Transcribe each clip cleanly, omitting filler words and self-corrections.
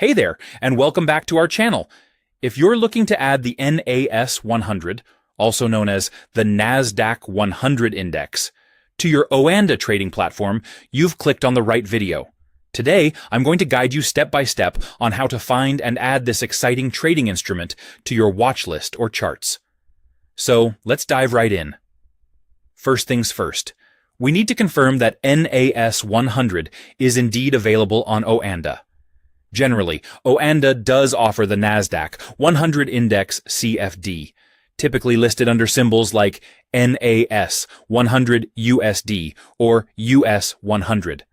Hey there, and welcome back to our channel. If you're looking to add the NAS100, also known as the NASDAQ 100 index, to your Oanda trading platform, you've clicked on the right video. Today, I'm going to guide you step by step on how to find and add this exciting trading instrument to your watch list or charts. So, let's dive right in. First things first, we need to confirm that NAS100 is indeed available on Oanda. Generally, Oanda does offer the NASDAQ 100 Index CFD, typically listed under symbols like NAS 100 USD or US 100.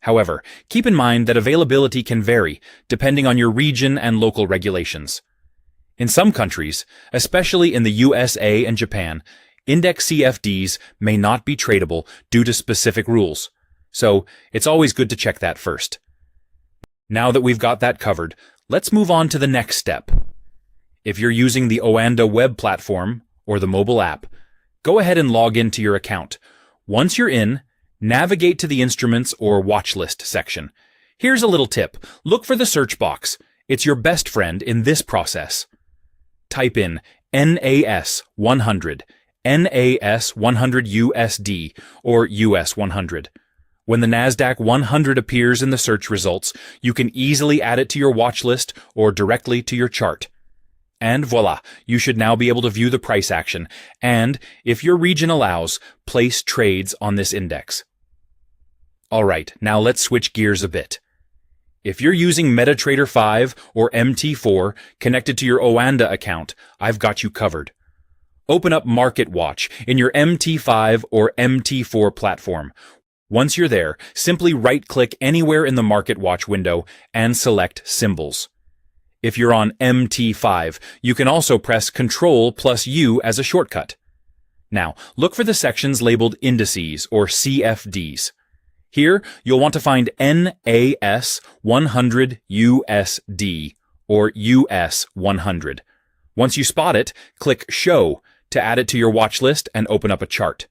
However, keep in mind that availability can vary depending on your region and local regulations. In some countries, especially in the USA and Japan, index CFDs may not be tradable due to specific rules, so it's always good to check that first. Now that we've got that covered, let's move on to the next step. If you're using the Oanda web platform or the mobile app, go ahead and log into your account. Once you're in, navigate to the Instruments or Watch List section. Here's a little tip. Look for the search box. It's your best friend in this process. Type in NAS100, NAS100 USD, or US 100. When the NASDAQ 100 appears in the search results, you can easily add it to your watch list or directly to your chart. And voila, you should now be able to view the price action and, if your region allows, place trades on this index. Alright, now let's switch gears a bit. If you're using MetaTrader 5 or MT4 connected to your Oanda account, I've got you covered. Open up Market Watch in your MT5 or MT4 platform. Once you're there, simply right-click anywhere in the Market Watch window and select Symbols. If you're on MT5, you can also press Ctrl+U as a shortcut. Now, look for the sections labeled Indices or CFDs. Here, you'll want to find NAS100 USD or US 100. Once you spot it, click Show to add it to your watch list and open up a chart.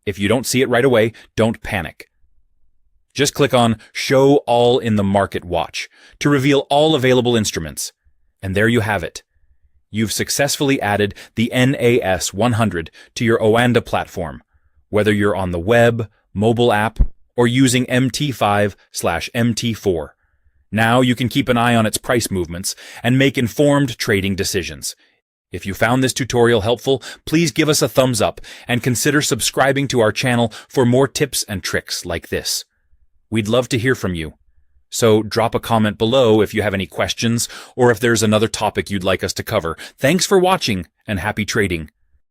If you don't see it right away, don't panic. Just click on Show All in the Market Watch to reveal all available instruments. And there you have it. You've successfully added the NAS100 to your Oanda platform, whether you're on the web, mobile app, or using MT5/MT4. Now you can keep an eye on its price movements and make informed trading decisions. If you found this tutorial helpful, please give us a thumbs up and consider subscribing to our channel for more tips and tricks like this. We'd love to hear from you. So drop a comment below if you have any questions or if there's another topic you'd like us to cover. Thanks for watching and happy trading.